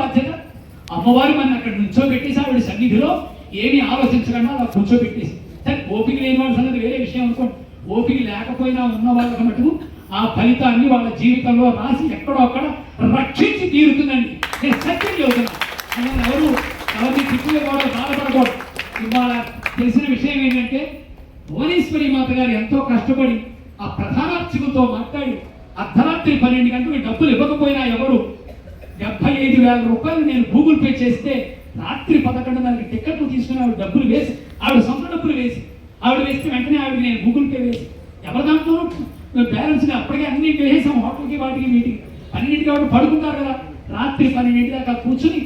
బాధ్యత? అమ్మవారు మన అక్కడ నుంచోబెట్టేసి ఆవిడ సన్నిధిలో ఏమీ ఆలోచించకుండా అలా కూర్చోబెట్టేసి, సరే ఓపిక లేని వాళ్ళ సంగతి వేరే విషయం అనుకోండి. ఓపిక లేకపోయినా ఉన్న వాళ్ళకి మటుకు ఆ ఫలితాన్ని వాళ్ళ జీవితంలో రాసి ఎక్కడో అక్కడ రక్షించి తీరుతుందండి. నేను సత్యం చెబుతున్నా. ఎవరు ఎవరిని తిట్టుకోకూడదు, బాధపడకూడదు. ఇవాళ తెలిసిన విషయం ఏంటంటే భువనేశ్వరి మాత గారు ఎంతో కష్టపడి ఆ ప్రధానార్చకులతో మాట్లాడి అర్ధరాత్రి 12 గంటలకు డబ్బులు ఇవ్వకపోయినా ఎవరు 75,000 రూపాయలు నేను గూగుల్ పే చేస్తే రాత్రి 11:30 టికెట్లు తీసుకుని ఆవిడ డబ్బులు వేసి, ఆవిడ సొంత డబ్బులు వేసి, ఆవిడ వేస్తే వెంటనే ఆవిడ నేను గూగుల్ పే వేసి ఎవరి దాంట్లో బ్యాలెన్స్ అప్పటికే అన్ని వేసాం, హోటల్కి వాటికి వీటికి 12కి ఆవిడ పడుకుంటారు కదా, రాత్రి 12 దాకా కూర్చుని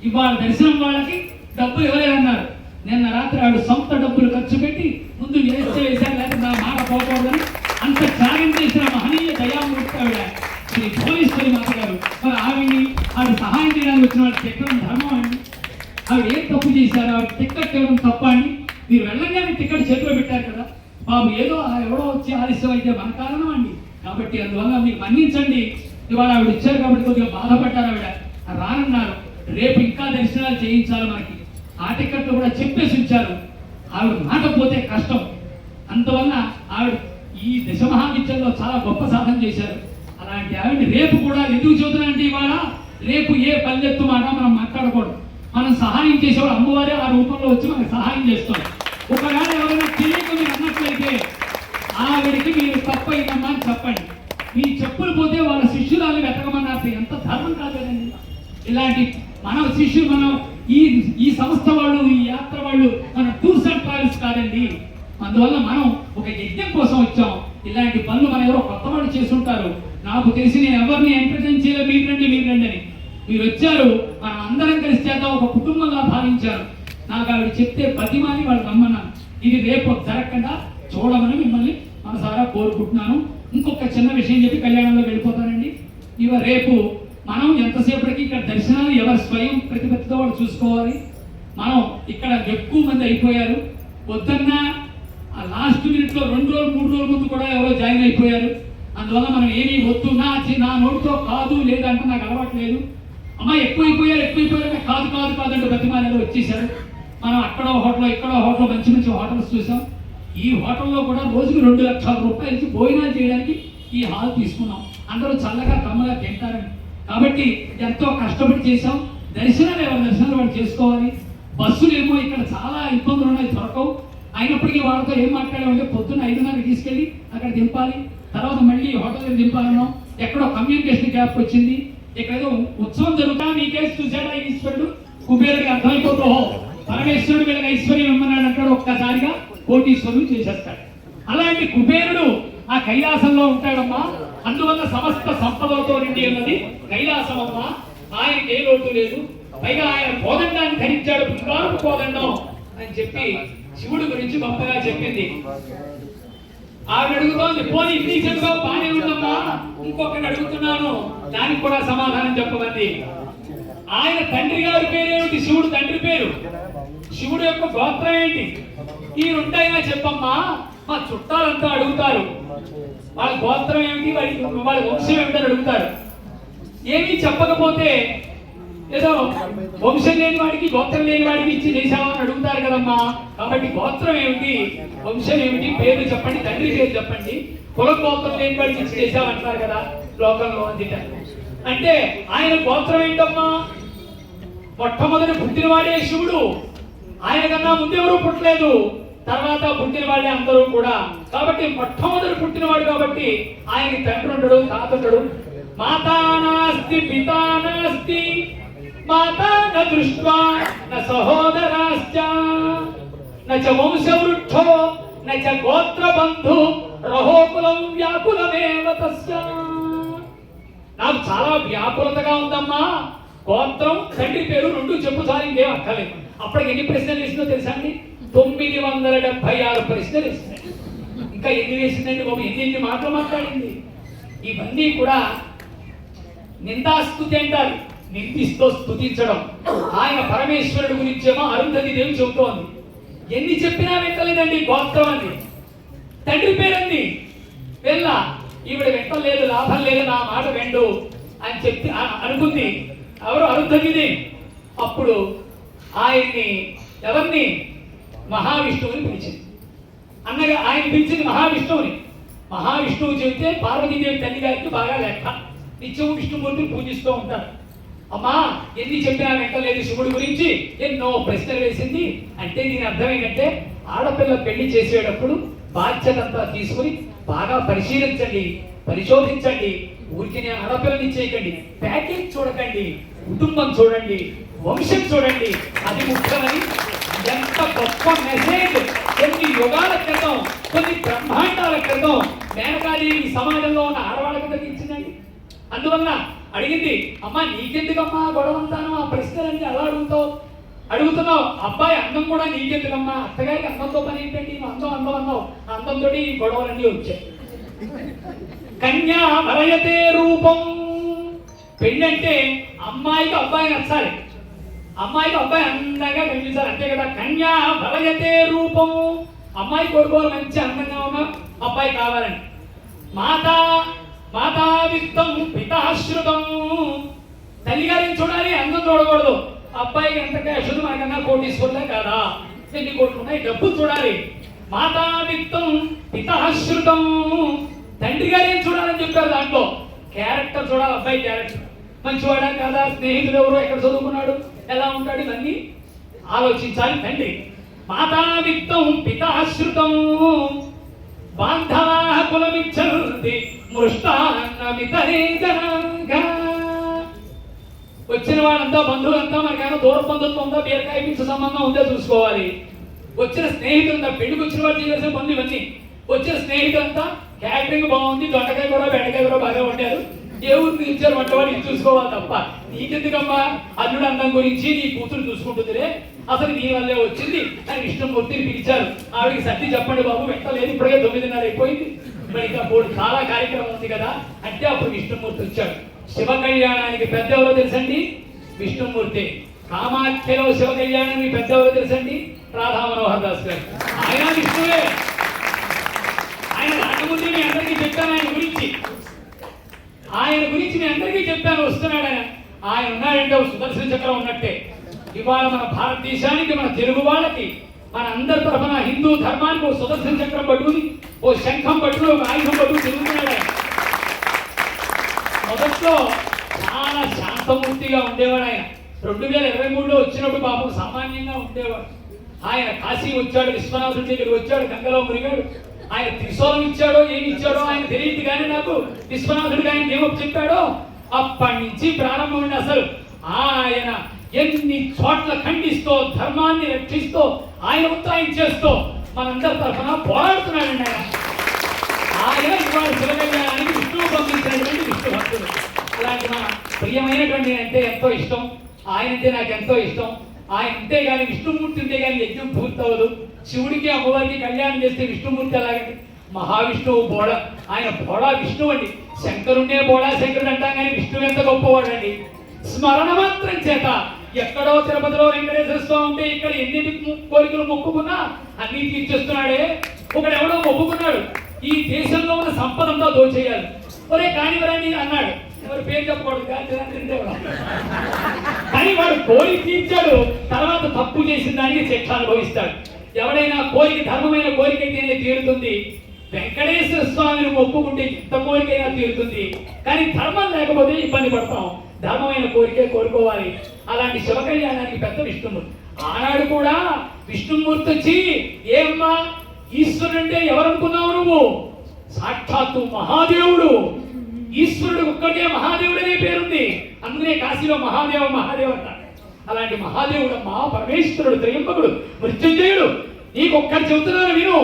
ఇవాళ దర్శనం వాళ్ళకి డబ్బులు ఇవ్వలేదన్నారు. నిన్న రాత్రి ఆవిడ సొంత డబ్బులు ఖర్చు పెట్టి ముందు వేస్తే వేశారు, లేకపోతే నా మాట పోకూడదని అంత త్యాగం చేసిన మహనీయ దయామూర్తి ఆవిడ శ్రీ భువనేశ్వరి మాత గారు. మరి ఆవిడ సహాయం చేయడానికి వచ్చిన వాళ్ళు చెప్పడం ధర్మం అండి. ఆవిడ ఏం తప్పు చేశారు? ఆవిడ టికెట్ ఇవ్వడం తప్ప అండి? మీరు వెళ్ళగానే టికెట్ చేతిలో పెట్టారు కదా బాబు, ఏదో ఎవడో వచ్చి ఆలస్యం అయితే మన కారణం అండి. కాబట్టి అందువల్ల మీరు మన్నించండి. ఇవాళ ఆవిడ ఇచ్చారు కాబట్టి కొద్దిగా బాధపడ్డారు. ఆవిడ రానన్నారు. రేపు ఇంకా దర్శనాలు చేయించాలి మనకి, ఆ టికెట్లు కూడా చెప్పేసి ఉంచారు. ఆవిడ మాట పోతే కష్టం. అందువల్ల ఆవిడ ఈ దశమహావిద్యల్లో చాలా గొప్ప సాధన చేశారు. అలాంటి ఆవిడ రేపు కూడా ఎందుకు చెబుతున్నానంటే ఇవాళ రేపు ఏ పల్లెత్తు మాట మనం మాట్లాడకూడదు. మనం సహాయం చేసేవాడు అమ్మవారే ఆ రూపంలో వచ్చి మనకు సహాయం చేస్తాం. ఒకవేళ ఎవరైనా తెలియక మీరు అన్నట్లయితే ఆవిడికి మీరు తప్పైందమ్మా అని చెప్పండి. మీ చెప్పులు పోతే వాళ్ళ శిష్యురాలు వెతకమన్నారు. ఎంత ధర్మం కాదండి. ఇలాంటి మన శిష్యులు మనం ఈ సంస్థ వాళ్ళు, ఈ యాత్ర వాళ్ళు మన టూర్స్ అండ్ ట్రావెల్స్ కాదండి. అందువల్ల మనం ఒక యజ్ఞం కోసం వచ్చాం. ఇలాంటి పనులు మన ఎవరో కొత్త వాళ్ళు చేస్తుంటారు. నాకు తెలిసి నేను ఎవరిని ఎంటర్టైన్ చేయలేదు. మీరు రండి అని మీరు వచ్చారు. మనం అందరం కలిసి చేద్దాం, ఒక కుటుంబంగా భావించారు. నాకు ఆవిడ చెప్తే ప్రతిమాని వాళ్ళు రమ్మన్నాను. ఇది రేపు జరగకుండా చూడమని మిమ్మల్ని మనసారా కోరుకుంటున్నాను. ఇంకొక చిన్న విషయం చెప్పి కళ్యాణంలో వెళ్ళిపోతానండి. ఇవాళ రేపు మనం ఎంతసేపటికి ఇక్కడ దర్శనాలు ఎవరు స్వయం ప్రతిపత్తితో వాళ్ళు చూసుకోవాలి. మనం ఇక్కడ ఎక్కువ మంది అయిపోయారు. పొద్దున్న ఆ లాస్ట్ మినిట్లో 2 రోజులు 3 రోజుల ముందు కూడా ఎవరో జాయిన్ అయిపోయారు. అందువల్ల మనం ఏమీ వద్దు, నా నోటితో కాదు లేదంటే నాకు అలవాట్లేదు, అమ్మ ఎక్కువైపోయారు కాదు అంటే ప్రతిమాలలో వచ్చేసారు. మనం అక్కడో హోటల్ ఇక్కడో హోటల్ మంచి హోటల్స్ చూసాం. ఈ హోటల్లో కూడా రోజుకి 2 లక్షల రూపాయలకి భోజనాలు చేయడానికి ఈ హాల్ తీసుకున్నాం. అందరూ చల్లగా కమ్మగా తింటారని. కాబట్టి ఎంతో కష్టపడి చేసాం. దర్శనాలు ఎవరి దర్శనాలు వాళ్ళు చేసుకోవాలి. బస్సులు ఏమో ఇక్కడ చాలా ఇబ్బందులు ఉన్నాయి, దొరకవు. అయినప్పటికీ వాళ్ళతో ఏం మాట్లాడామంటే పొద్దున్న 5:30 తీసుకెళ్ళి అక్కడ దింపాలి, తర్వాత మళ్ళీ హోటల్ దింపాలనో ఎక్కడో కమ్యూనికేషన్ గ్యాప్ వచ్చింది. ఇక్కడ ఏదో ఉత్సవం జరుగుతా నీ కేసు చూసాడా ఈశ్వరుడు కుబేరుడికి అర్థమైపోతూ పరమేశ్వరుడు వీళ్ళకి ఐశ్వర్యం ఇమ్మన్నాడు అంటాడు. ఒక్కసారిగా కోటీశ్వరుడు చేసేస్తాడు. అలాంటి కుబేరుడు ఆ కైలాసంలో ఉంటాడమ్మా. అందువల్ల సమస్త సంపదలతో నిండి ఉన్నది కైలాసం అమ్మా. ఆయనకి ఏ లోటు లేదు. పైగా ఆయన కోదండాన్ని ధరించాడు, బంగారు కోదండం అని చెప్పి శివుడి గురించి గొప్పగా చెప్పింది. ఆవిడ అడుగుతోంది, పోనీ నీ చెడుగా బానే ఉందమ్మా, ఇంకొకటి అడుగుతున్నాను, దానికి కూడా సమాధానం చెప్పమంది. ఆయన తండ్రి గారి పేరేమిటి? శివుడు తండ్రి పేరు. శివుడు యొక్క గోత్రం ఏంటి? ఈ రెండైనా చెప్పమ్మా. మా చుట్టాలంతా అడుగుతారు, వాళ్ళ గోత్రం ఏమిటి, వాళ్ళ వంశం ఏమిటని అడుగుతారు. ఏమీ చెప్పకపోతే ఏదో వంశం లేని వాడికి గోత్రం లేని వాడికి ఇచ్చి చేశామని అడుగుతారు కదమ్మా. కాబట్టి గోత్రం ఏమిటి, వంశం ఏమిటి, పేరు చెప్పండి, తండ్రి పేరు చెప్పండి, కుల గోత్రం లేని వాడికి ఇచ్చి చేశామంటారు కదా లోకంలో. అంటే ఆయన గోత్రం ఏంటమ్మా? మొట్టమొదటి పుట్టినవాడే శివుడు. ఆయన కన్నా ముందెవరూ పుట్టలేదు, తర్వాత పుట్టిన వాళ్ళే అందరూ కూడా. కాబట్టి మొట్టమొదటి పుట్టినవాడు కాబట్టి ఆయనకి తండ్రి ఉండడు, తాత ఉండడు. మాతా నాస్తి పితా నాస్తి మాతా న దృష్ట్వా న సహోదరాశ్చ న చ వంశవృక్షో న చ గోత్రబంధు రహోకులం వ్యాకులమేవ తస్య. నాకు చాలా వ్యాకులతగా ఉందమ్మా. గోత్రం తండ్రి పేరు రెండు చెప్పుసారి ఇంకేం అక్కర్లేదు. అప్పటికి ఎన్ని ప్రశ్నలు వేసిందో తెలుసా అండి? 976 ప్రశ్నలు వేసినాయి. ఇంకా ఎన్ని వేసిందండి బాబు, ఎన్ని మాటలు మాట్లాడింది. ఇవన్నీ కూడా నిందాస్తుతి అంటారు, నిందిస్తూ స్తుతించడం. ఆయన పరమేశ్వరుడు గురించేమో అరుంధతి దేవి చెబుతోంది. ఎన్ని చెప్పినా వెంటలేదండి. గోత్రం అంది, తండ్రి పేరండి, వెళ్ళ ఈవిడ వెంటలేదు, లాభం లేదు, నా మాట వెండు అని చెప్పి అనుకుంది. ఎవరు అరుంధతిని. అప్పుడు ఆయన్ని ఎవరిని మహావిష్ణువుని పిలిచింది. అన్నగా ఆయన పిలిచింది మహావిష్ణువుని. మహావిష్ణువు చెబితే పార్వతీదేవి తల్లి గారికి బాగా లెక్క, నిత్యం విష్ణుమూర్తిని పూజిస్తూ ఉంటారు. అమ్మా ఎన్ని చెప్పినా వెంటలేదు శివుడి గురించి, ఎన్నో ప్రశ్నలు వేసింది. అంటే దీని అర్థం ఏంటంటే ఆడపిల్ల పెళ్లి చేసేటప్పుడు బాధ్యత అంతా తీసుకుని బాగా పరిశీలించండి, పరిశోధించండి. ఊరికి నేను ఆడపిల్లని చేయకండి, ప్యాకేజ్ చూడకండి, కుటుంబం చూడండి, వంశం చూడండి, అది ముఖ్యమని ఎంత గొప్ప మెసేజ్ కొన్ని యుగాల క్రితం, కొన్ని బ్రహ్మాండాల క్రితం మేనకాదేవి ఈ సమాజంలో ఉన్న ఆడవాళ్ళకి తగ్గించిందండి. అందువల్ల అడిగింది, అమ్మా నీకెందుకమ్మా గొడవంతాను, ఆ ప్రశ్నలన్నీ అలా అడుగుతున్నావు, అబ్బాయి అందం కూడా నీకెందుకమ్మా, అత్తగారికి అందంతో పని ఏంటండి, అందం అన్నావు, అందంతో ఈ గొడవలన్నీ వచ్చాయి. కన్యా వరయతే రూపం. పెళ్ళంటే అమ్మాయికి అబ్బాయి నచ్చాలి, అమ్మాయికి అబ్బాయి అందంగా కనిపించాలి, అంతే కదా. కన్యా వరయతే రూపం. అమ్మాయి కొడుకోవాలి మంచి అందంగా ఉన్న అబ్బాయి కావాలని. మాతా విత్తం పితాశ్రుతం. తల్లిగారిని చూడాలి, అందం చూడకూడదు. అబ్బాయికి ఎంతగా అశుద్ధం, మనకన్నా కోటీశ్వరులే కదా, ఎన్ని కోట్లు ఉన్నాయి, డబ్బు చూడాలి. మాతా విత్తం పితాశ్రుతం. తండ్రి గారిని చూడాలని చెప్పారు. దాంట్లో క్యారెక్టర్ చూడాలి, అబ్బాయి క్యారెక్టర్ మంచివాడా కాదా, స్నేహితుడు ఎవరు, ఎక్కడ చదువుకున్నాడు, ఎలా ఉంటాడు, ఇవన్నీ ఆలోచించాలి తండ్రి. మాతా విత్తం పితాశ్రుతం. బాంధవా కులమిచ్చంతి మృష్టాన్నమితరే జనాంగా. వచ్చిన వాళ్ళంతా బంధువులంతా మనకేమో దూర బంధుత్వం ఉందా, బీరకాయ పిచ్చి సంబంధం ఉందో చూసుకోవాలి. వచ్చిన స్నేహితులంతా, పెళ్లికి వచ్చిన వాళ్ళు చేయాల్సిన పనులు ఇవన్నీ. వచ్చిన స్నేహితులంతా క్యాటరింగ్ బాగుంది, దొండకాయ కూడా బెండకాయ కూడా బాగా వండారు, ఏ ఊరికి ఇచ్చారు వంటవాళ్ళు ఇది చూసుకోవాలి తప్ప నీకెందుకమ్మా అల్లుడు అందం గురించి నీ కూతురు చూసుకుంటుందిలే, అసలు నీ వల్లే వచ్చింది అని విష్ణుమూర్తిని పిలిచారు. ఆవిడికి సర్ది చెప్పండి బాబు, వెంట లేదు, ఇప్పుడే 9:30 అయిపోయింది, మరి ఇంకా చాలా కార్యక్రమం ఉంది కదా అంటే అప్పుడు విష్ణుమూర్తి వచ్చాడు. శివ కళ్యాణానికి పెద్ద ఎవరో తెలుసండి, విష్ణుమూర్తి. కామాఖ్యలో శివ కళ్యాణానికి పెద్ద ఎవరో తెలుసండి, రాధా మనోహర్ దాస్ గారు. ఆయన విష్ణువే. ఆయన రాకముందే మీ అందరికీ చెప్పాను ఆయన గురించి మీ అందరికీ చెప్పాను, వస్తున్నాడు ఆయన ఉన్నాడంటే సుదర్శన చక్రం ఉన్నట్టే. ఇవాళ మన భారతదేశానికి, మన తెలుగు వాళ్ళకి, మన అందరి తరఫున హిందూ ధర్మానికి ఓ సుదర్శన చక్రం పట్టుకుని, ఓ శంఖం పట్టుకుని, ఒక ఆయుధం పట్టుకుని తిరుగుతున్నాడు ఆయన. మొదట్లో చాలా శాంతమూర్తిగా ఉండేవాడు ఆయన. 2023లో వచ్చినప్పుడు పాపం సామాన్యంగా ఉండేవాడు ఆయన. కాశీ వచ్చాడు, విశ్వనాథుడి దగ్గరికి వచ్చాడు, గంగలో మునిగాడు. ఆయన త్రిశూలం ఇచ్చాడో ఏమి ఇచ్చాడో ఆయన తెలియదు, కానీ నాకు విశ్వనాథుడికి ఆయన ఏమో చెప్పాడో అప్పటి నుంచి ప్రారంభం. అసలు ఆయన ఎన్ని చోట్ల ఖండిస్తూ, ధర్మాన్ని రక్షిస్తూ, ఆయన ఉత్సాహం చేస్తూ మనందరి తరఫున పోరాడుతున్నాడండి ఆయన. ఆయన ఇవాళ శివకళ్యాణానికి విష్ణువు పంపించినటువంటి విష్ణు భక్తుడు. అలాంటి మన ప్రియమైనటువంటి అంటే ఎంతో ఇష్టం, ఆయన అంటే నాకు ఎంతో ఇష్టం. ఆయన ఉంటే కానీ, విష్ణుమూర్తి ఉంటే కానీ యజ్ఞం పూర్తవదు. శివుడికి అమ్మవారికి కళ్యాణం చేస్తే విష్ణుమూర్తి అలాగండి. మహావిష్ణువు బోడ, ఆయన బోడా విష్ణువు అండి. శంకరుణ్ణే బోడా శంకరుడు అంటాం, కానీ విష్ణువు ఎంత గొప్పవాడు అండి. స్మరణ మాత్రం చేత ఎక్కడో తిరుపతిలో వెంకటేశ్వర స్వామి ఉంటే ఇక్కడ ఎన్ని కోరికలు మొక్కుకున్నా అన్ని తీర్చేస్తున్నాడే. ఒకడెవడో మొక్కుకున్నాడు, ఈ దేశంలో ఉన్న సంపద అంతా దోచేయాలి, ఒరే కానివరాని అన్నాడు. ఎవరు పేరు చెప్పకూడదు, కానీ వాడు కోరిక తీర్చాడు, తర్వాత తప్పు చేసిన దానికి శిక్ష అనుభవిస్తాడు. ఎవడైనా కోరిక ధర్మమైన కోరిక అయితేనే తీరుతుంది. వెంకటేశ్వర స్వామిని మొక్కుకుంటే ఇంత కోరికైనా తీరుతుంది, కానీ ధర్మం లేకపోతే ఇబ్బంది పడతాం. ధర్మమైన కోరికే కోరుకోవాలి. అలాంటి శివ కళ్యాణానికి పెద్ద విష్ణుమూర్తి. ఆనాడు కూడా విష్ణుమూర్తి వచ్చి, ఏమ్మా ఈశ్వరుడు అంటే ఎవరనుకున్నావు నువ్వు? సాక్షాత్తు మహాదేవుడు. ఈశ్వరుడు ఒక్కటే మహాదేవుడు అనే పేరుంది, అందుకే కాశీలో మహాదేవ అంటారు. అలాంటి మహాదేవుడమ్మా, పరమేశ్వరుడు, త్రయంబకుడు, మృత్యుంజయుడు. నీకొక్కటి చెబుతున్నాను విను.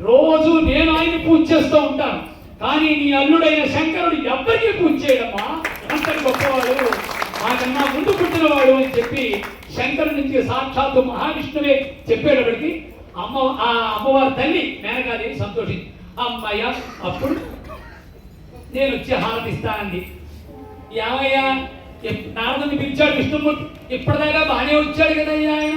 రోజు నేను ఆయన్ని పూజ చేస్తూ ఉంటాను, కానీ నీ అల్లుడైన శంకరుడు ఎవ్వరికీ పూజ చేయడమ్మా, అంతటి గొప్పవాడు, మాకన్నా ముందు పుట్టినవాడు అని చెప్పి శంకరుడి నుంచి సాక్షాత్తు మహావిష్ణువే చెప్పేటప్పటికి అమ్మవారి తల్లి మేనకాదేవి సంతోషించి, అమ్మయ్య అప్పుడు నేను వచ్చి హారతిస్తానండి. ఏమయ్యా నారదుని పిలిచాడు విష్ణుమూర్తి, ఇప్పటిదాకా బాగానే వచ్చాడు కదా ఆయన,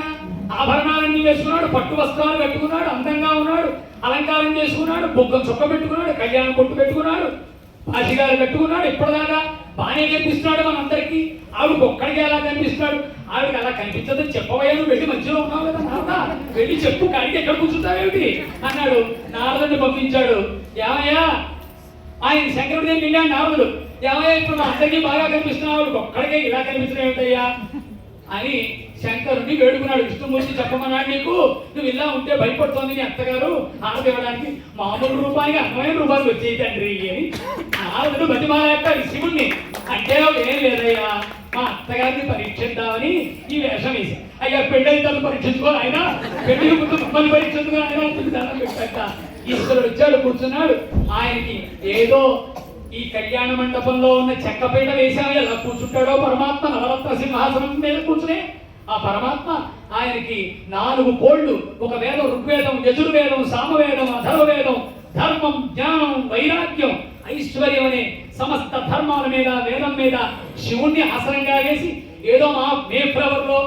ఆభరణాలన్నీ వేసుకున్నాడు, పట్టు వస్త్రాలు కట్టుకున్నాడు, అందంగా ఉన్నాడు, అలంకారం చేసుకున్నాడు, బొగ్గం చుక్క పెట్టుకున్నాడు, కళ్యాణం కొట్టు పెట్టుకున్నాడు, పాశిగాలు కట్టుకున్నాడు. ఇప్పటిదాకా బాగానే కనిపిస్తున్నాడు మనందరికీ, ఆవిడకి ఒక్కడికి ఎలా కనిపిస్తున్నాడు, ఆవిడకి అలా కనిపించదని చెప్పవయ్యా, నువ్వు వెళ్ళి మధ్యలో ఉన్నావు కదా నారద, వెళ్ళి చెప్పు, కాడికి ఎక్కడ కూర్చుంటావేమిటి అన్నాడు. నారదుడిని పంపించాడు. ఏమయ్యా, ఆయన శంకరుడి దగ్గరికి వెళ్ళాడు నారదుడు. ఏమయ్యా, ఇప్పుడు మా అందరికీ బాగా కనిపిస్తున్నావు, ఆవిడకి ఒక్కడికే ఇలా కనిపిస్తున్నావు ఏమిటయ్యా అని శంకరుడిని వేడుకున్నాడు. విష్ణుమూర్తి చెప్పమన్నాడు, నీకు నువ్వు ఇలా ఉంటే భయపడుతోంది నీ అత్తగారు ఆరతి ఇవ్వడానికి, మామూలు రూపానికి అందమైన రూపానికి వచ్చేది తండ్రి అని నారదుడు బతిమాలాడతాడు శివుణ్ణి. అంటే ఏం లేదయ్యా, మా అత్తగారిని పరీక్షిద్దామని ఈ వేషం వేసి, అయ్యా పెళ్ళి తను పరీక్షించుకోవాలి, ఆయన పెళ్లి ముందు మమ్మల్ని పరీక్షించుకోవాలి, ఆయన దండం పెట్టాక ఈశ్వరుడు వచ్చాడు, కూర్చున్నాడు. ఆయనకి ఏదో ఈ కళ్యాణ మండపంలో ఉన్న చెక్కపీట వేసాము, ఎలా కూర్చుంటాడో పరమాత్మ నవరత్న సింహాసనం మీద కూర్చునే ఆ పరమాత్మ ఆయనకి 4 కోళ్ళు, ఒక వేదం ఋగ్వేదం, యజుర్వేదం, సామవేదం, అథర్వవేదం, ధర్మం, జ్ఞానం, వైరాగ్యం, ఐశ్వర్యం అనే సమస్త ధర్మాల మీద వేదం మీద శివుణ్ణి ఆసనంగా వేసి, ఏదో మా మే ఫ్లవర్ లో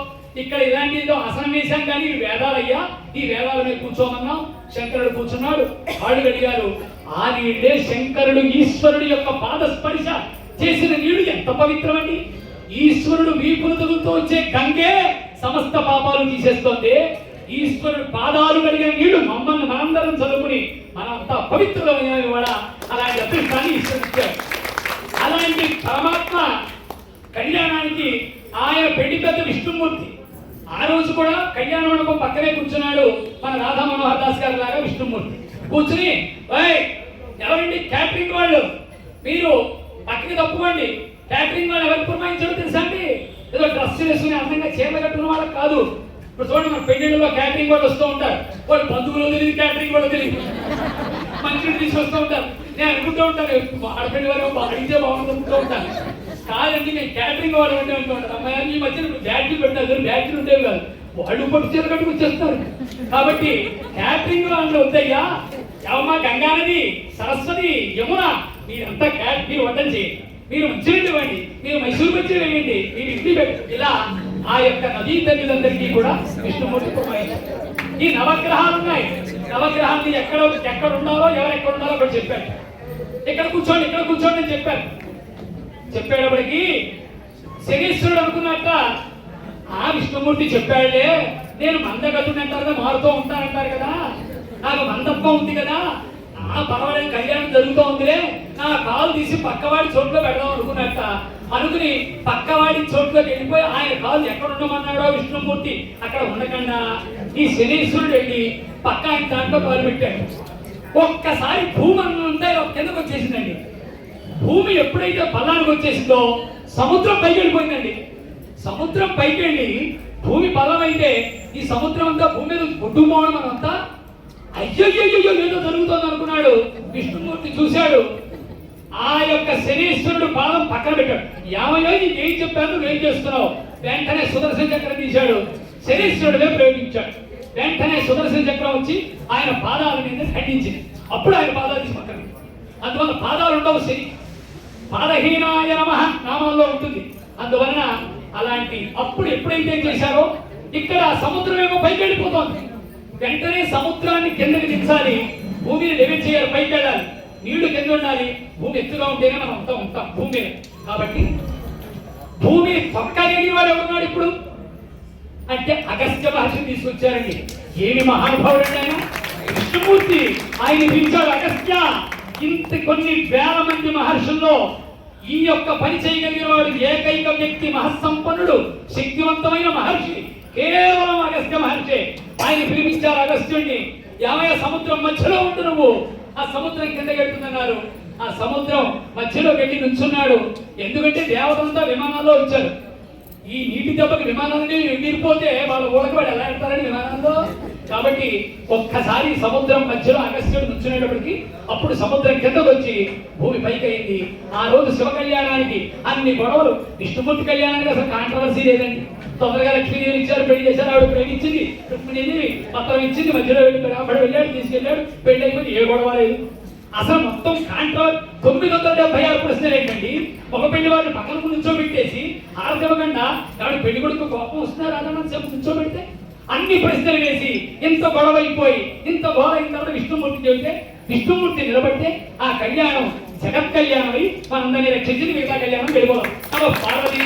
ఇక్కడ ఇలాంటి ఏదో ఆసనం వేశాం కానీ ఈ వేదాలయ్యా, ఈ వేదాల మీద కూర్చోమన్నాం. శంకరుడు కూర్చున్నాడు. వాళ్ళు అడిగారు, ఆ నీళ్ళే శంకరుడు ఈశ్వరుడు యొక్క పాద స్పర్శ చేసిన నీళ్లు ఎంత పవిత్రమండి. ఈశ్వరుడు వీపును తగులుతూ వచ్చే గంగే సమస్త పాపాలు తీసేస్తోంది. ఈశ్వరుడు పాదాలు కలిగిన నీళ్లు మమ్మల్ని మనందరం చదువుకుని మనంతా పవిత్రమైన కూడా అలాంటి అదృష్టాన్ని ఈశ్వరుడు. అలాంటి పరమాత్మ కళ్యాణానికి ఆయన పెళ్లి పెద్ద విష్ణుమూర్తి. ఆ రోజు కూడా కళ్యాణ మండపం పక్కనే కూర్చున్నాడు మన రాధా మనోహర్ దాస్ గారి లాగా విష్ణుమూర్తి. కూర్చుని, ఎవరండి క్యాటరింగ్ వాళ్ళు, మీరు పక్కకి తప్పుకోండి, క్యాటరింగ్ వాళ్ళు ఎవరికి పురమాయించారో తెలుసా అండి, ఏదో డ్రెస్ వేసుకుని అందంగా చీర కట్టుకున్న వాళ్ళకి కాదు. ఇప్పుడు చూడండి, మన పెళ్లిళ్ళలో క్యాటరింగ్ వాళ్ళు వస్తూ ఉంటారు, వాళ్ళు బంధువులు తెలియదు, క్యాటరింగ్ వాళ్ళు తెలియదు, మంచిగా తీసుకొస్తూ ఉంటారు. నేను అనుకుంటూ ఉంటాను, ఆడపిల్లి వారు అడిగితే బాగుంటుంది అనుకుంటూ ఉంటాను. కాదండి, మేము క్యాటరింగ్ వాళ్ళు అంటే అనుకుంటారు, అమ్మాయి ఈ మధ్యన బ్యాటరీలు పెట్టారు, బ్యాటరీలు ఉండేవి కాదు, వాళ్ళు పట్టు చీర కట్టుకు వచ్చేస్తారు. కాబట్టి క్యాటరింగ్ వాళ్ళు వద్దయ్యా, యమ్మ, గంగానది, సరస్వతి, యమున, మీరంతా మీరు వంటలు చేయండి, మీరు మంచినీళ్ళు ఇవ్వండి, మీరు మైసూరు మంచి వేయండి, మీరు ఇడ్లీ పెట్టండి. ఇలా ఆ యొక్క నదీ తల్లిదందరికీ కూడా విష్ణుమూర్తి కుమాయించారు. ఈ నవగ్రహాలు ఉన్నాయి, నవగ్రహాన్ని ఎక్కడ ఉండాలో ఎవరు ఎక్కడ ఉండాలో అక్కడ చెప్పారు. ఇక్కడ కూర్చోండి, ఇక్కడ కూర్చోండి అని చెప్పారు. చెప్పేటప్పటికి శనీశ్వరుడు అనుకున్నట్ట, ఆ విష్ణుమూర్తి చెప్పాడులే, నేను మందగతుని అంటారు కదా, మారుతూ ఉంటానంటారు కదా, నాకు మందత్వం ఉంది కదా, పర్వాలేదు కళ్యాణం జరుగుతూ ఉందిలే, నా కాలు తీసి పక్కవాడి చోట్లో పెడదాం అనుకున్నట్ట. అనుకుని పక్కవాడి చోట్లోకి వెళ్ళిపోయి ఆయన కాలు ఎక్కడ ఉండమన్నాడో విష్ణుమూర్తి అక్కడ ఉండకుండా ఈ శనీశ్వరుడు వెళ్ళి పక్క ఆయన దాంట్లో కాలు పెట్టాడు. ఒక్కసారి భూమి అంతా కిందకు వచ్చేసిందండి. భూమి ఎప్పుడైతే పల్లానికి వచ్చేసిందో సముద్రం పైకి వెళ్ళిపోయిందండి. సముద్రం పైకి వెళ్ళి భూమి బలమైతే ఈ సముద్రం అంతా భూమి మీద కొట్టుకుపోవడం మనంతా అయ్యో ఏదో జరుగుతుంది అనుకున్నాడు. విష్ణుమూర్తి చూశాడు, ఆ యొక్క శనీశ్వరుడు పాదం పక్కన పెట్టాడు. యామయ్యో నీకేం చెప్పాను, నువ్వేం చేస్తున్నావు? వెంటనే సుదర్శన చక్రం తీశాడు, శనీశ్వరుడే ప్రయోగించాడు. వెంటనే సుదర్శన చక్రం వచ్చి ఆయన పాదాల మీద ఖండించింది. అప్పుడు ఆయన పాదాలు తీసి పక్కన, అందువల్ల పాదాలు ఉండవు, శని పాదహీనాయ నమః నామంలో ఉంటుంది. అందువలన అలాంటి అప్పుడు ఎప్పుడైతే చేశారో ఇక్కడ సముద్రం ఏమో పైకి వెళ్ళిపోతుంది. వెంటనే సముద్రాన్ని కిందకి దించాలి, భూమిని లెవెల్ చేయాలి, పైకి వెళ్ళాలి, నీళ్లు కింద ఉండాలి. భూమి ఎత్తుగా ఉంటేనే మనం అంతా ఉంటాం భూమి మీద. కాబట్టి భూమి తొక్కగలిగిన వాడు ఎవరున్నాడు ఇప్పుడు అంటే అగస్త్య మహర్షిని తీసుకొచ్చారండి. ఏమి మహానుభావుడు అండి ఆయన, విష్ణుమూర్తి. ఆయన పిలిచాడు అగస్త్య. ఇంత కొన్ని వేల మంది మహర్షుల్లో ఈ యొక్క పని చేయగలిగిన వాడు ఏకైక వ్యక్తి, మహస్సంపన్నుడు, శక్తివంతమైన మహర్షి కేవలం అగస్త్య మహర్షి. ఆయన పిలిపించారు అగస్త్యుడిని. యావయ సముద్రం మధ్యలో ఉండు, నువ్వు ఆ సముద్రం కింద గెడుతుందన్నారు. ఆ సముద్రం మధ్యలో గట్టి నుంచున్నాడు. ఎందుకంటే దేవతలంతా విమానాల్లో వచ్చారు. ఈ నీటి దెబ్బకి విమానాన్ని ఎగిరిపోతే వాళ్ళు ఊడకబడి ఎలా వెళ్తారని విమానంలో. కాబట్టి ఒక్కసారి సముద్రం మధ్యలో అగస్త్యుడు నుంచునేటప్పటికి అప్పుడు సముద్రం కిందకు వచ్చి భూమి పైకి అయింది. ఆ రోజు శివ కళ్యాణానికి అన్ని గొడవలు. విష్ణుమూర్తి కళ్యాణానికి అసలు కాంట్రవర్సీ లేదండి. తొందరగా లక్ష్మీదేవి ఇచ్చారు, పెళ్లి చేశారు, ఆవిడ ప్రేమించింది, రుక్మిణీదేవి పత్రం ఇచ్చింది, మధ్యలో వెళ్ళాడు, తీసుకెళ్ళాడు, పెళ్లి అయిపోయింది, ఏ గొడవ లేదు. అసలు మొత్తం కాంట్రవర్ 976 ప్రశ్నలు ఏంటండి. ఒక పెళ్లి వారిని పక్కన నుంచోబెట్టేసి ఆరతివ్వకుండా ఆవిడ పెళ్లి కొడుకు కోపం వస్తున్నారు అన్న సేపు నుంచోబెడితే అన్ని ప్రశ్నలు వేసి ఇంత గొడవ అయిపోయి ఇంత గోడ అయిన తర్వాత విష్ణుమూర్తి చెబితే విష్ణుమూర్తి నిలబడితే ఆ కళ్యాణం జగత్ కళ్యాణమై మనందరినీ రక్షించింది. మిగతా కళ్యాణం వెళ్ళిపోదాం. అదో పార్వతీ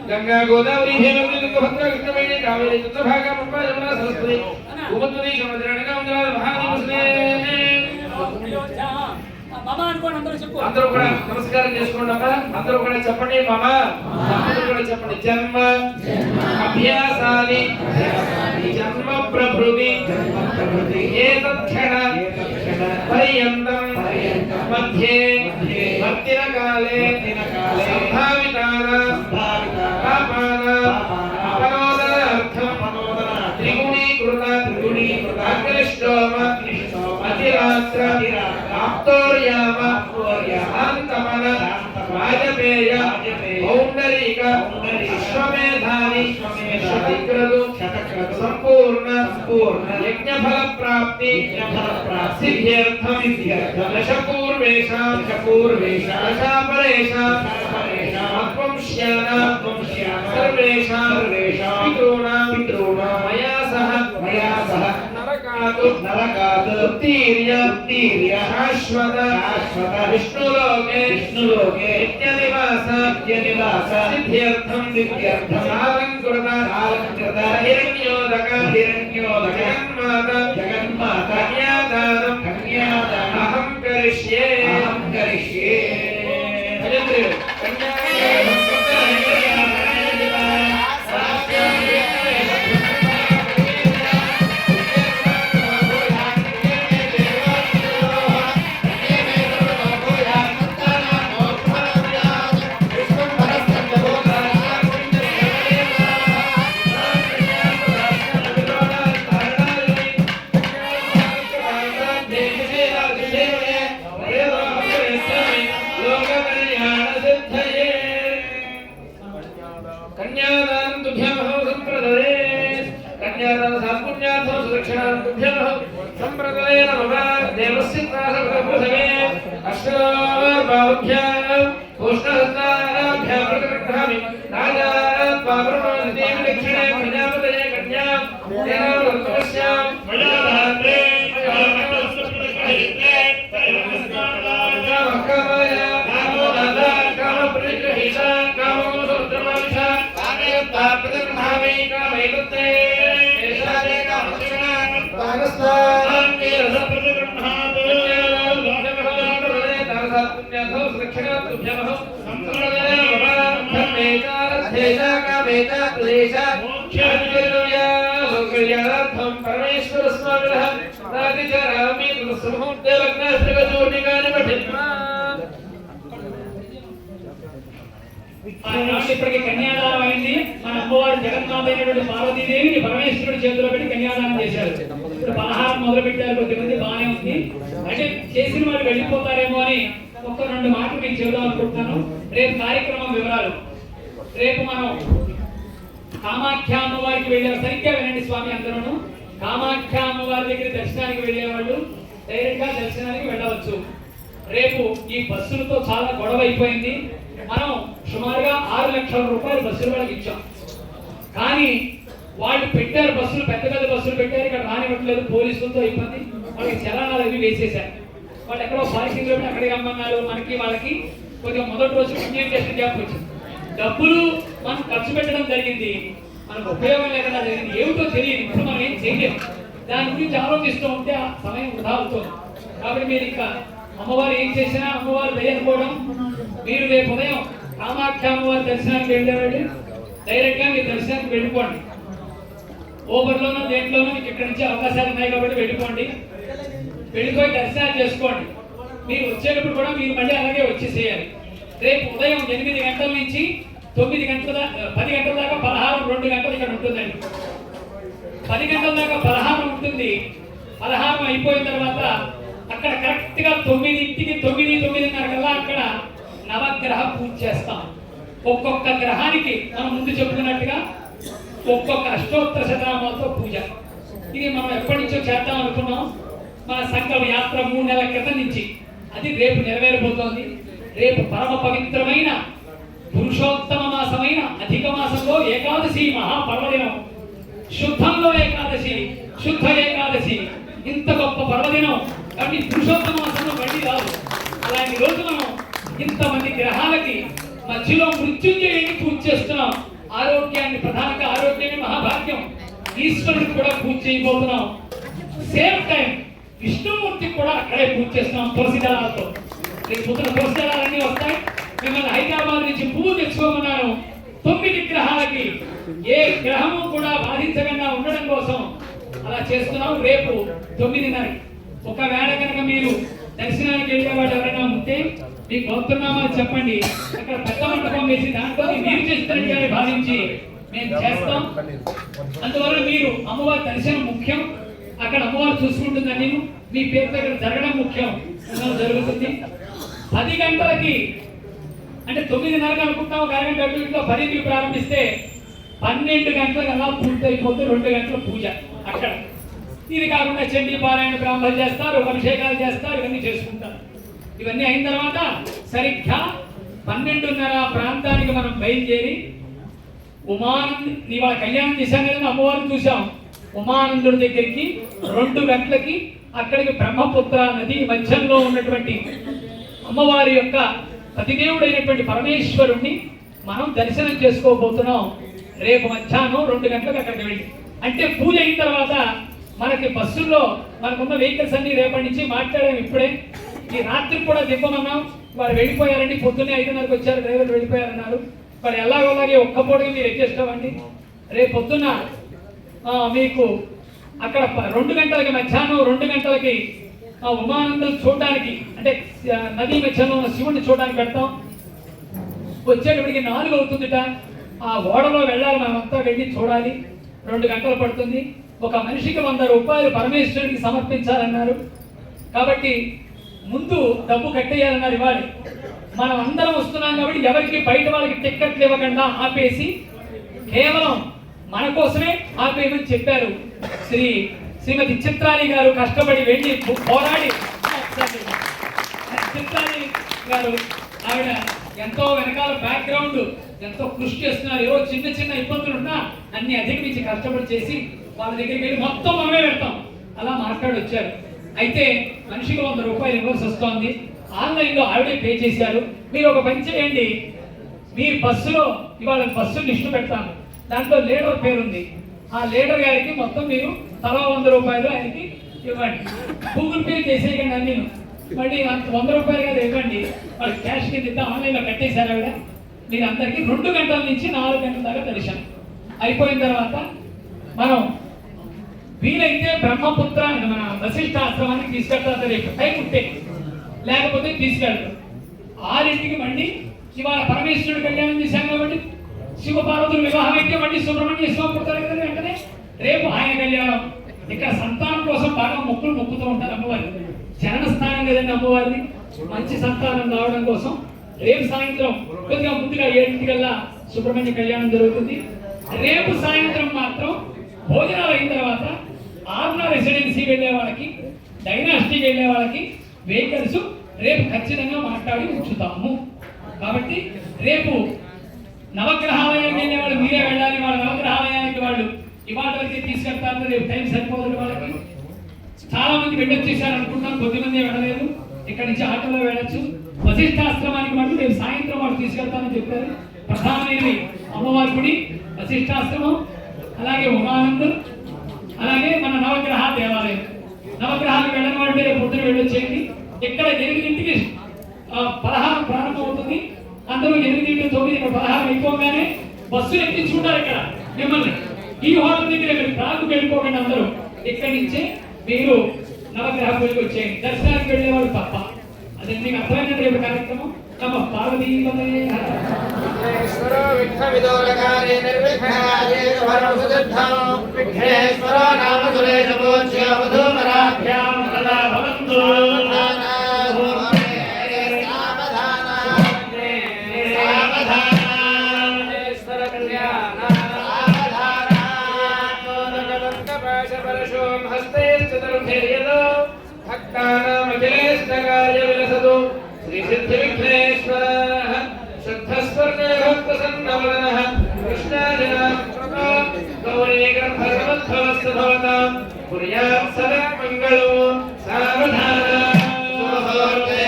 గంగా గోదావరి హేమవతి భద్ర కృష్ణవేణి కావేరి చంద్రభాగా పంపా యమునా సరస్వతి గోమతి సముద్రానిగా ఉండాలి మహాదేవస్నే. అందరూ కూడా నమస్కారం చేసుకోండి అమ్మా. అందరూ కూడా చెప్పండి మామ. అందరూ కూడా చెప్పండి. జన్మ అభ్యాసాని జన్మ ప్రభృతి ఏతత్క్షణ పర్యంతం మధ్యే వర్తిన కాలే సంభావితాన పాపాన అపనోదనార్థం త్రిగుణీకృత అగ్నిష్టోమ అతిరాత్ర ఆప్తోర్యామ శాంతమన వాజపేయ పౌండరీక అశ్వమేధాని శతక్రతు సంపూర్ణ యజ్ఞఫల ప్రాప్తి సిద్ధ్యర్థం దశపూర్వేషాం దశాపరేషాం ఆత్మంశ్యాన సర్వేషాం పితॄణాం మయా సహ నరకాత్ ఉత్తీర్య శాశ్వత విష్ణులోకే నిత్యనివాస సిద్ధ్యర్థం అలంకృత హిరణ్యోదక జగన్మాత కన్యాదానం అహం కరిష్యే. परमेश्वर ఇప్పటికి కన్యాదానం అయింది. మన అమ్మవారు జగన్మాత అయినటువంటి పార్వతీదేవిని పరమేశ్వరుడి చేతిలో పెట్టి కన్యాదానం చేశారు. ఇప్పుడు పలహారం మొదలు పెట్టారు. కొద్దిమంది బాగానే ఉంది. అంటే చేసిన వాళ్ళు వెళ్ళిపోతారేమో అని ఒక్క రెండు మాటలు మీకు చెబుదాం అనుకుంటున్నాను. రేపు కార్యక్రమం వివరాలు. రేపు మనం కామాఖ్య అమ్మవారికి వెళ్ళారు. సరిగ్గా వినండి స్వామి. అందరూ కామాఖ్య అమ్మవారి దగ్గర దర్శనానికి వెళ్ళేవాళ్ళు డైరెక్ట్ గా దర్శనానికి వెళ్ళవచ్చు. రేపు ఈ బస్సులతో చాలా గొడవ అయిపోయింది. మనం సుమారుగా 6 లక్షల రూపాయలు బస్సులు వాళ్ళకి ఇచ్చాం. కానీ వాళ్ళు పెట్టారు బస్సులు, పెద్ద పెద్ద బస్సులు పెట్టారు. ఇక్కడ రానివ్వట్లేదు, పోలీసులతో ఇబ్బంది. వాళ్ళకి చలనాలు అవి వేసేశారు. వాళ్ళు ఎక్కడో పార్కింగ్ లో అక్కడికి రమ్మన్నారు. మనకి వాళ్ళకి కొద్దిగా మొదటి రోజు పుణ్యం చేసిన గ్యాప్ వచ్చింది. డబ్బులు మనం ఖర్చు పెట్టడం జరిగింది, మనకు ఉపయోగం లేకుండా జరిగింది, ఏమిటో తెలియదు. ఇప్పుడు మనం ఏం చేయలేము. దాని గురించి ఆలోచిస్తూ ఉంటే ఆ సమయం వృధా అవుతుంది. కాబట్టి మీరు ఇంకా అమ్మవారు ఏం చేసినా అమ్మవారు దయనుకోవడం. మీరు రేపు ఉదయం కామాఖ్య అమ్మవారి దర్శనానికి వెళ్ళేవాళ్ళు డైరెక్ట్ గా మీరు దర్శనానికి వెళ్ళిపోండి. ఓబర్లోనో దేంట్లోనో మీకు ఇక్కడ నుంచి అవకాశాలు ఉన్నాయి కాబట్టి వెళ్ళిపోండి. వెళ్ళిపోయి దర్శనాలు చేసుకోండి. మీరు వచ్చేటప్పుడు కూడా మీరు మళ్ళీ అలాగే వచ్చేసేయాలి. రేపు ఉదయం 8 గంటల నుంచి 9 గంటల 10 గంటల దాకా పలహారం 2 గంటలు ఇక్కడ ఉంటుందండి. 10 గంటల దాకా పలహారం ఉంటుంది. పలహారం అయిపోయిన తర్వాత అక్కడ కరెక్ట్ గా 9ంటికి 9:30 కల్లా అక్కడ నవగ్రహ పూజ చేస్తాం. ఒక్కొక్క గ్రహానికి మనం ముందు చెప్పుకున్నట్టుగా ఒక్కొక్క అష్టోత్తర శతనామాలతో పూజ. ఇది మనం ఎప్పటి నుంచో చేద్దాం అనుకున్నాం. మన సంకల్ప యాత్ర 3 నెలల క్రితం నుంచి. అది రేపు నెరవేరబోతోంది. రేపు పరమ పవిత్రమైన పురుషోత్తమ మాసమైన అధిక మాసంలో ఏకాదశి మహాపర్వదినం. శుద్ధంలో ఏకాదశి, శుద్ధ ఏకాదశి, ఇంత గొప్ప పర్వదినం. కాబట్టి పురుషోత్తమ మాసంలో మళ్ళీ రాదు. అలాంటి రోజు మనం ఇంతమంది గ్రహాలకి మధ్యలో మృత్యుంజయుడిని పూజ చేస్తున్నాం. ఆరోగ్యాన్ని, ప్రధానంగా ఆరోగ్యాన్ని మహాభాగ్యం. ఈశ్వరుడికి కూడా పూజ చేయబోతున్నాం. సేమ్ టైం విష్ణుమూర్తికి కూడా అక్కడే పూజ చేస్తున్నాం తులసి దళాలతో. రేపు తులసి దళాలన్నీ వస్తాయి. మిమ్మల్ని హైదరాబాద్ నుంచి పువ్వు తెచ్చుకోమన్నాను. 9 గ్రహాలకి ఏ గ్రహము కూడా బాధించకుండా ఉండడం కోసం అలా చేస్తున్నాం. రేపు 9:30. ఒకవేళ కనుక మీరు దర్శనానికి వెళ్ళేవాడు ఎవరైనా ఉంటే మీ గోత్రనామాలు చెప్పండి. అక్కడ పెద్ద మండపం వేసి దాంట్లో మీరు చేస్తున్నట్టుగానే భావించి మేము చేస్తాం. అందువల్ల మీరు అమ్మవారి దర్శనం ముఖ్యం. అక్కడ అమ్మవారు చూసుకుంటుందని మీ పేరు దగ్గర జరగడం ముఖ్యం. జరుగుతుంది 10 గంటలకి. అంటే 9:30 అనుకుంటాం. ఒక అరగంట అటు ఇటుగా 10కి ప్రారంభిస్తే 12 గంటలకు అలా పూర్తి అయిపోతే 2 గంటల పూజ అక్కడ. ఇది కాకుండా చండీ పారాయణ బ్రాహ్మణులు చేస్తారు, అభిషేకాలు చేస్తారు, ఇవన్నీ చేసుకుంటారు. ఇవన్నీ అయిన తర్వాత సరిగ్గా 12:30 ప్రాంతానికి మనం బయలుదేరి ఉమానంద్ ఇవాళ కళ్యాణం చేశాం కదా, అమ్మవారిని చూసాం. ఉమానందుడి దగ్గరికి 2 గంటలకి అక్కడికి బ్రహ్మపుత్ర నది మధ్యంలో ఉన్నటువంటి అమ్మవారి యొక్క పతిదేవుడైనటువంటి పరమేశ్వరుణ్ణి మనం దర్శనం చేసుకోబోతున్నాం. రేపు మధ్యాహ్నం 2 గంటలకు అక్కడికి వెళ్ళి, అంటే పూజ అయిన తర్వాత మనకి బస్సుల్లో మనకున్న వెహికల్స్ అన్ని రేపటి నుంచి మాట్లాడాము. ఇప్పుడే ఈ రాత్రి కూడా దింపమన్నాం. వారు వెళ్ళిపోయారండి. పొద్దున్నే 5:30కి వచ్చారు, డ్రైవర్లు వెళ్ళిపోయారన్నారు. మరి ఎలాగోలాగే ఒక్కపోటుగా మీరు అడ్జస్ట్ అవ్వండి. రేపు పొద్దున్న మీకు అక్కడ 2 గంటలకి మధ్యాహ్నం 2 గంటలకి ఉమానందం చూడడానికి, అంటే నదీ మధ్యలో ఉన్న శివుడిని చూడడానికి పెడతాం. వచ్చేటప్పటికి 4 అవుతుందిట. ఆ ఓడలో వెళ్ళాలి, మనమంతా వెళ్ళి చూడాలి. 2 గంటలు పడుతుంది. ఒక మనిషికి 100 రూపాయలు పరమేశ్వరుడికి సమర్పించాలన్నారు. కాబట్టి ముందు డబ్బు కట్టేయాలన్నారు. ఇవ్వాలి. మనం అందరం వస్తున్నాం కాబట్టి ఎవరికి బయట వాళ్ళకి టిక్కెట్లు ఇవ్వకుండా ఆపేసి కేవలం మన కోసమే ఆపేయమని చెప్పారు. శ్రీమతి చిత్రాని గారు కష్టపడి వెళ్ళి పోరాడి, చిత్రాని గారు ఆవిడ ఎంతో వెనకాల బ్యాక్గ్రౌండ్ ఎంతో కృషి చేస్తున్నారు. ఏవో చిన్న చిన్న ఇబ్బందులు ఉన్నా అన్ని అధిగమించి కష్టపడి చేసి వాళ్ళ దగ్గరికి వెళ్ళి మొత్తం మనమే పెడతాం అలా మాట్లాడి వచ్చారు. అయితే మనిషికి 100 రూపాయలు ఇవ్వాల్సి వస్తోంది. ఆన్లైన్లో ఆవిడే పే చేశారు. మీరు ఒక పని చేయండి, మీ బస్సులో ఇవాళ బస్సు లిస్టు పెడతాను, దాంట్లో లీడర్ పేరుంది. ఆ లీడర్ గారికి మొత్తం మీరు తలా 100 రూపాయలు ఆయనకి ఇవ్వండి. గూగుల్ పే చేసేయకండి అన్నీ. మళ్ళీ 100 రూపాయలు కదా ఇవ్వండి, వాళ్ళు క్యాష్ కింద ఇద్దాం. ఆన్లైన్లో కట్టేశారు ఆవిడ. మీరు అందరికీ 2 గంటల నుంచి 4 గంటల దాకా దర్శనం అయిపోయిన తర్వాత మనం వీలైతే బ్రహ్మపుత్ర మన వశిష్ఠ ఆశ్రమానికి తీసుకెళ్తారు. రేపు టైం ఉంటే, లేకపోతే తీసుకెళ్తారు. 6ంటికి మళ్ళీ ఇవాళ పరమేశ్వరుడు కళ్యాణం చేశాం కాబట్టి శివపార్వతుల వివాహం అయితే మళ్ళీ సుబ్రహ్మణ్య స్వామి పుడతారు కదా వెంటనే. రేపు ఆయన కళ్యాణం. ఇక్కడ సంతానం కోసం బాగా మొక్కులు మొక్కుతూ ఉంటారు అమ్మవారి. చరణ స్థానం కదండి అమ్మవారిని. మంచి సంతానం రావడం కోసం రేపు సాయంత్రం కొద్దిగా ముందుగా 7ంటికల్లా సుబ్రహ్మణ్య కళ్యాణం జరుగుతుంది. రేపు సాయంత్రం మాత్రం భోజనాలు అయిన తర్వాత ఆర్నా రెసిడెన్సీ వెళ్ళే వాళ్ళకి, డైనాస్టీకి వెళ్ళే వాళ్ళకి వెహికల్స్ రేపు ఖచ్చితంగా మాట్లాడి ఉంచుతాము. కాబట్టి రేపు నవగ్రహాలయానికి వెళ్ళే వాళ్ళు మీరే వెళ్ళాలి. వాళ్ళ నవగ్రహాలయానికి వాళ్ళు ఇవాళ వరకు తీసుకెళ్తారు. రేపు టైం సరిపోతుంది వాళ్ళకి. చాలా మంది వెళ్ళొచ్చేసారు అనుకుంటాం, కొద్దిమంది వెళ్ళలేదు. ఇక్కడ నుంచి ఆటోలో వెళ్ళొచ్చు. వశిష్ఠాశ్రమానికి మటుకు రేపు సాయంత్రం వాళ్ళు తీసుకెళ్తానని చెప్పారు. ప్రధానమైనవి అమ్మవారి గుడి, వశిష్ఠాశ్రమం, అలాగే ఉమానందం, అలాగే మన నవగ్రహ దేవాలయం. నవగ్రహాలు వెళ్ళని వాళ్ళు రేపు పొద్దున వెళ్ళొచ్చేయండి. ఇక్కడ 8ంటికి పలహారం ప్రారంభం అవుతుంది. అందరూ 8, 9 పలహారం అయిపోగానే బస్సులు ఎక్కించుకుంటారు. ఇక్కడ మిమ్మల్ని ఈ హోటల్ దగ్గర మీరు ప్రాకు వెళ్ళిపోకండి. అందరూ ఇక్కడి నుంచే మీరు నవగ్రహ పూజకు వచ్చేయండి. దర్శనానికి వెళ్ళేవాళ్ళు తప్ప. అదే మీకు అర్థమైన రేపు కార్యక్రమం. నమ పార్వతీపతే విఘ్నేశ్వరో విఘ్నవిదోరకారే నిర్విఘ్నాయ వరసుసిద్ధం విఘ్నేశ్వరో నామ సురేశపూజ్య వధూవరాభ్యాం సదా భవంతు. భక్తానామఖిలేష్టకార్య విలసతు శ్రీ సిద్ధి విఘ్నేశ్వరః శుద్ధస్వర్ణే భక్తసన్నవదనః కృష్ణాజనాకృతో గౌరీగర్భసమద్భవస్తు భవతాం కుర్యాత్ సదా మంగళో. సావధాన సుముహూర్తే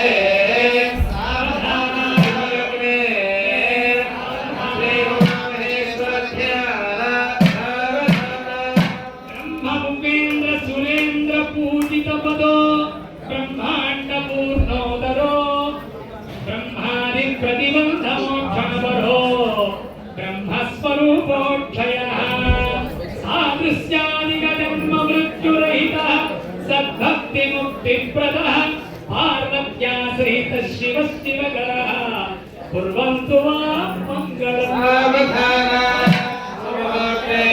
సావధాన విమలగ్నే శ్రీ ఉమామహేశ్వర ధ్యాన సావధాన. బ్రహ్మముఖేంద్ర సురేంద్ర పూజిత పదో బ్రహ్మాండ పూర్ణోదరో బ్రహ్మాది ప్రతిబంధమోక్షణపరో బ్రహ్మస్వరూపోక్షయః సాదృశ్యాదిక జన్మ మృత్యురహితః సద్భక్తి ముక్తిప్రదః పార్వత్యా సహిత శివ శివకరః కుర్వంతు వా మంగళం. సావధాన సుముహూర్తే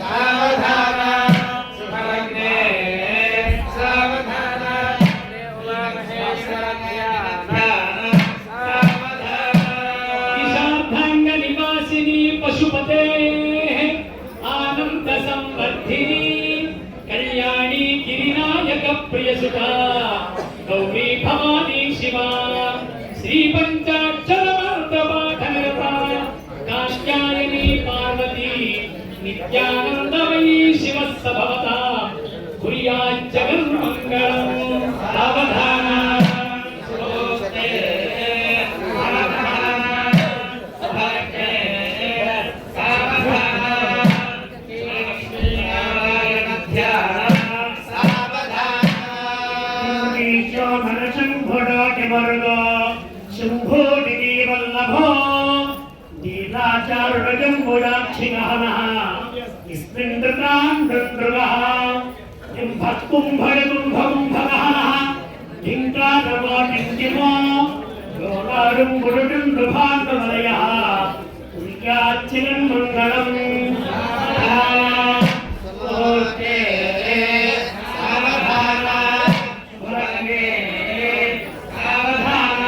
సావధాన శుభలగ్నే సావధాన ఉమామహేశ్వర ధ్యాన సావధాన. ఈశార్ధాంగ నివాసిని పశుపతే ఆనంద సంవర్ధిని కళ్యాణి గిరినాయక ప్రియసుత గౌరీ భవానీ శివా శ్రీ పంచాక్షరమార్థపాఠనిరత కాత్యాయని పార్వతీ నిత్యానందమయీ శివస్స భవతా కుర్యాజ్జగన్మంగళం. సావధాన సుముహూర్తే సావధాన శుభలగ్నే సావధాన లక్ష్మీనారాయణ ధ్యాన సావధాన. శంభుడోటిమరుగో శంభోటి వల్లభో దీర్ఘాచారుడజంబుడాక్షిగహనః విస్మృతాంధ్రుగః కుంభకుంభకుంభకుంభగహనః ధింకారవాటింకిమో యోగారుంబుడుండుభాండవలయః ఉల్క్యాచ్చిరం మంగళం. సుముహూర్తే సావధాన శుభలగ్నే సావధాన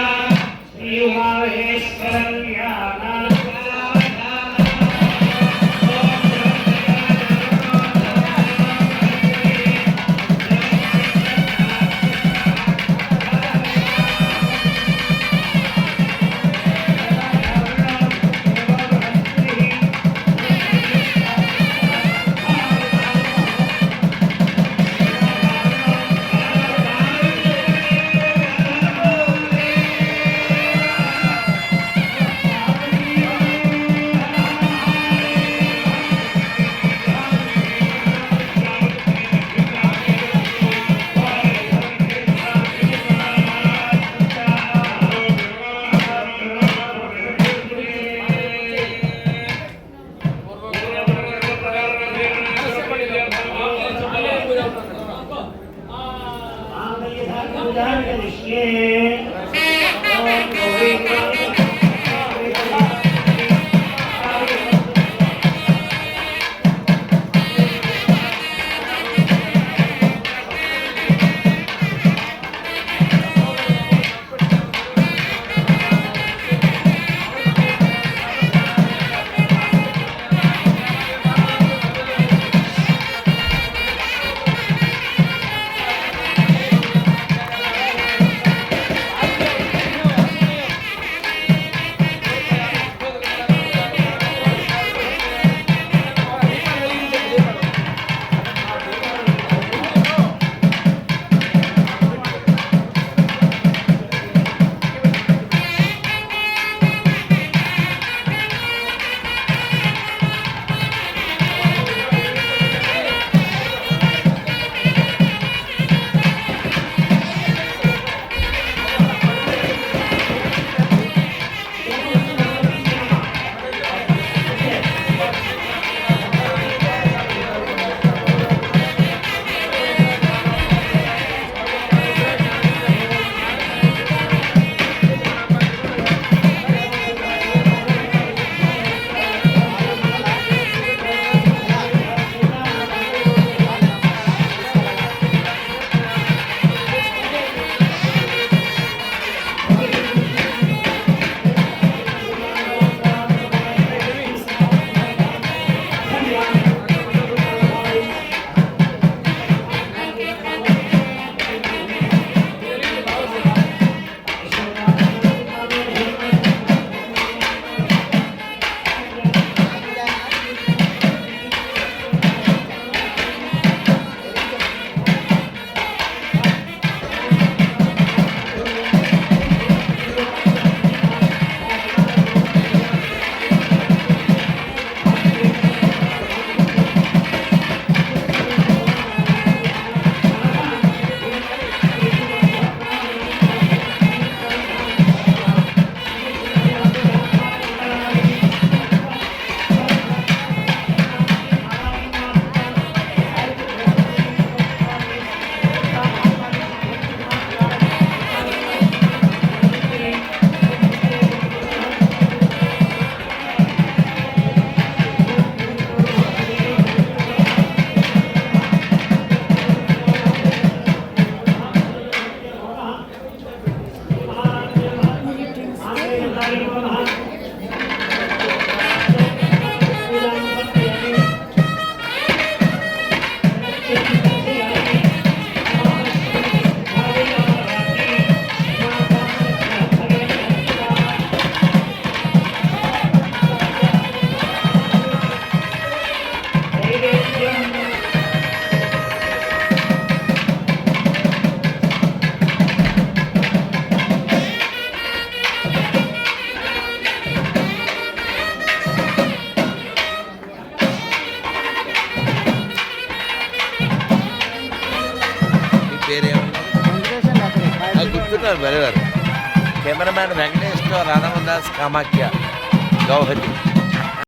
శ్రీ ఉమామహేశ్వర ధ్యాన గుర్తున్నారు బెరగారు కెమెరామ్యాన్ వెంకటేష్ రాధామోహన్ దాస్ కామాఖ్య గౌహతి